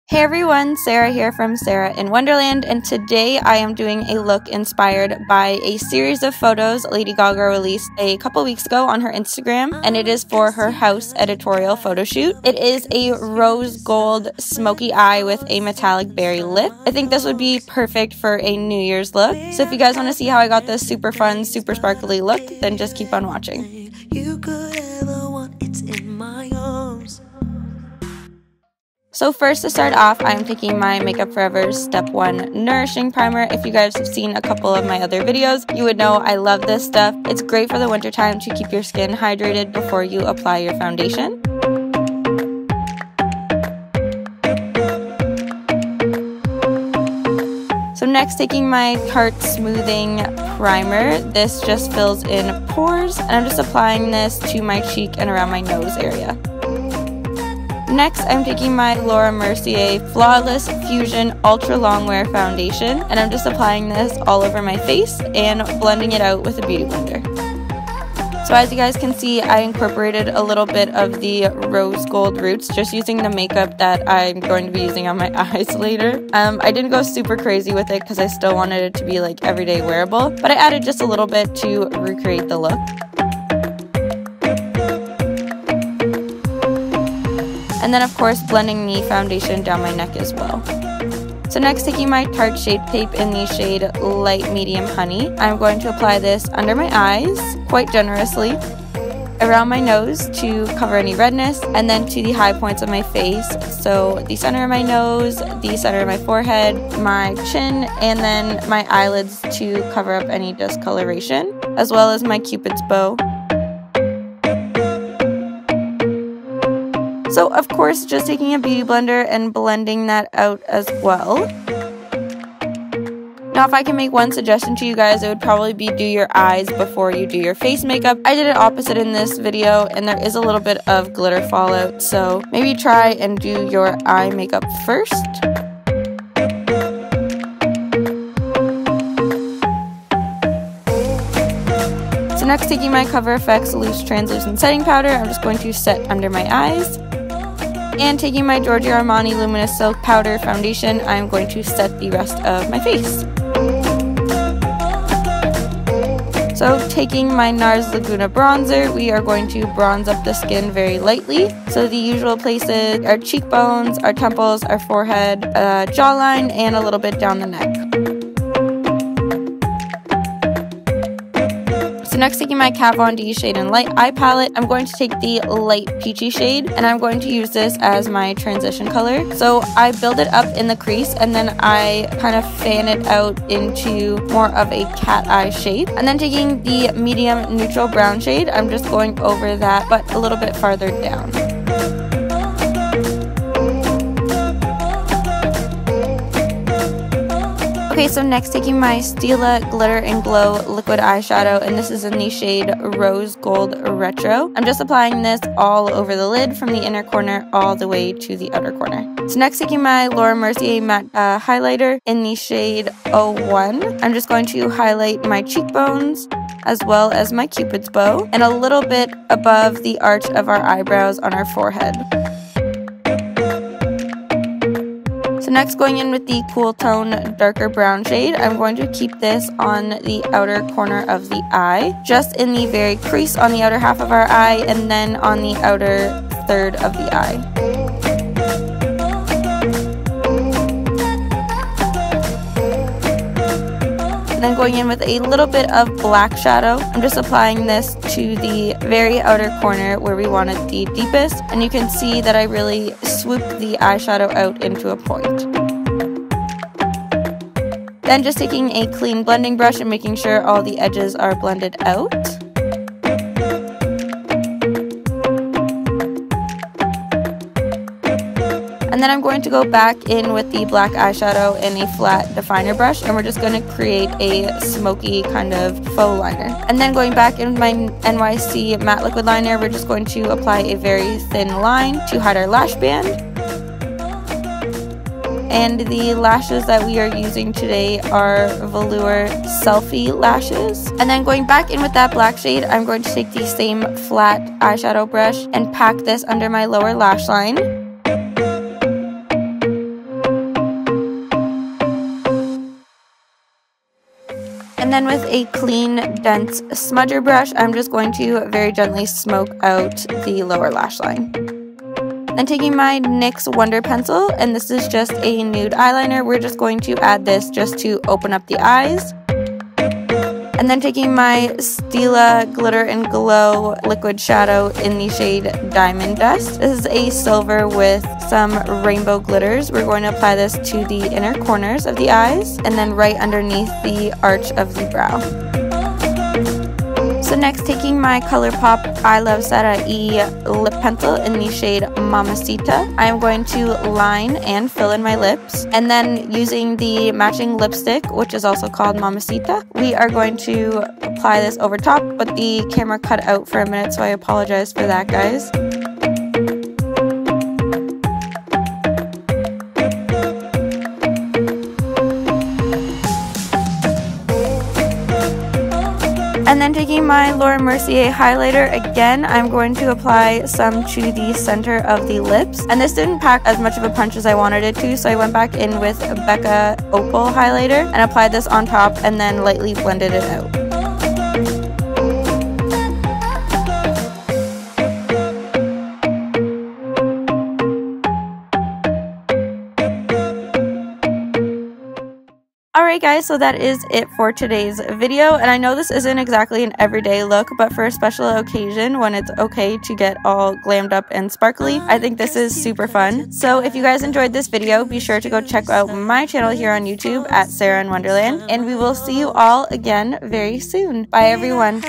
Hey everyone, Sarah here from Sarah in Wonderland, and today I am doing a look inspired by a series of photos Lady Gaga released a couple weeks ago on her Instagram, and it is for her house editorial photo shoot. It is a rose gold smoky eye with a metallic berry lip. I think this would be perfect for a New Year's look, so if you guys want to see how I got this super fun, super sparkly look, then just keep on watching. You could ever want, it's in my arms. So first, to start off, I'm taking my Makeup Forever's Step 1 Nourishing Primer. If you guys have seen a couple of my other videos, you would know I love this stuff. It's great for the wintertime to keep your skin hydrated before you apply your foundation. So next, taking my Tarte Smoothing Primer. This just fills in pores, and I'm just applying this to my cheek and around my nose area. Next, I'm taking my Laura Mercier Flawless Fusion Ultra Longwear Foundation, and I'm just applying this all over my face and blending it out with a beauty blender. So as you guys can see, I incorporated a little bit of the rose gold roots, just using the makeup that I'm going to be using on my eyes later. I didn't go super crazy with it because I still wanted it to be like everyday wearable, but I added just a little bit to recreate the look. And then, of course, blending the foundation down my neck as well. So next, taking my Tarte Shape Tape in the shade Light Medium Honey, I'm going to apply this under my eyes, quite generously, around my nose to cover any redness, and then to the high points of my face. So the center of my nose, the center of my forehead, my chin, and then my eyelids to cover up any discoloration, as well as my Cupid's bow. So of course, just taking a beauty blender and blending that out as well. Now if I can make one suggestion to you guys, it would probably be do your eyes before you do your face makeup. I did it opposite in this video, and there is a little bit of glitter fallout, so maybe try and do your eye makeup first. So next, taking my Cover FX Loose Translucent Setting Powder, I'm just going to set under my eyes. And taking my Giorgio Armani Luminous Silk Powder Foundation, I'm going to set the rest of my face. So taking my NARS Laguna Bronzer, we are going to bronze up the skin very lightly. So the usual places, our cheekbones, our temples, our forehead, jawline, and a little bit down the neck. So next, taking my Kat Von D Shade and Light eye palette, I'm going to take the light peachy shade, and I'm going to use this as my transition color. So I build it up in the crease, and then I kind of fan it out into more of a cat eye shade. And then taking the medium neutral brown shade, I'm just going over that, but a little bit farther down. Okay, so next, taking my Stila Glitter and Glow liquid eyeshadow, and this is in the shade Rose Gold Retro. I'm just applying this all over the lid from the inner corner all the way to the outer corner. So next, taking my Laura Mercier matte highlighter in the shade 01. I'm just going to highlight my cheekbones as well as my Cupid's bow and a little bit above the arch of our eyebrows on our forehead. So next, going in with the Cool Tone darker brown shade, I'm going to keep this on the outer corner of the eye, just in the very crease on the outer half of our eye, and then on the outer third of the eye. And then going in with a little bit of black shadow, I'm just applying this to the very outer corner where we want it the deepest, and you can see that I really swooped the eyeshadow out into a point. Then just taking a clean blending brush and making sure all the edges are blended out. And then I'm going to go back in with the black eyeshadow and a flat definer brush, and we're just going to create a smoky kind of faux liner. And then going back in with my NYC matte liquid liner, we're just going to apply a very thin line to hide our lash band. And the lashes that we are using today are velour selfie lashes. And then going back in with that black shade, I'm going to take the same flat eyeshadow brush and pack this under my lower lash line. And then with a clean, dense smudger brush, I'm just going to very gently smoke out the lower lash line. Then taking my NYX Wonder Pencil, and this is just a nude eyeliner, we're just going to add this just to open up the eyes. And then taking my Stila Glitter and Glow liquid shadow in the shade Diamond Dust. This is a silver with some rainbow glitters. We're going to apply this to the inner corners of the eyes and then right underneath the arch of the brow. So next, taking my ColourPop I Love Sarah E lip pencil in the shade Mamacita, I am going to line and fill in my lips. And then using the matching lipstick, which is also called Mamacita, we are going to apply this over top, but the camera cut out for a minute, so I apologize for that, guys. And then taking my Laura Mercier highlighter, again, I'm going to apply some to the center of the lips. And this didn't pack as much of a punch as I wanted it to, so I went back in with Becca Opal highlighter and applied this on top and then lightly blended it out. Alright guys, so that is it for today's video, and I know this isn't exactly an everyday look, but for a special occasion when it's okay to get all glammed up and sparkly, I think this is super fun. So if you guys enjoyed this video, be sure to go check out my channel here on YouTube at Sarah In Wonderland, and we will see you all again very soon. Bye everyone.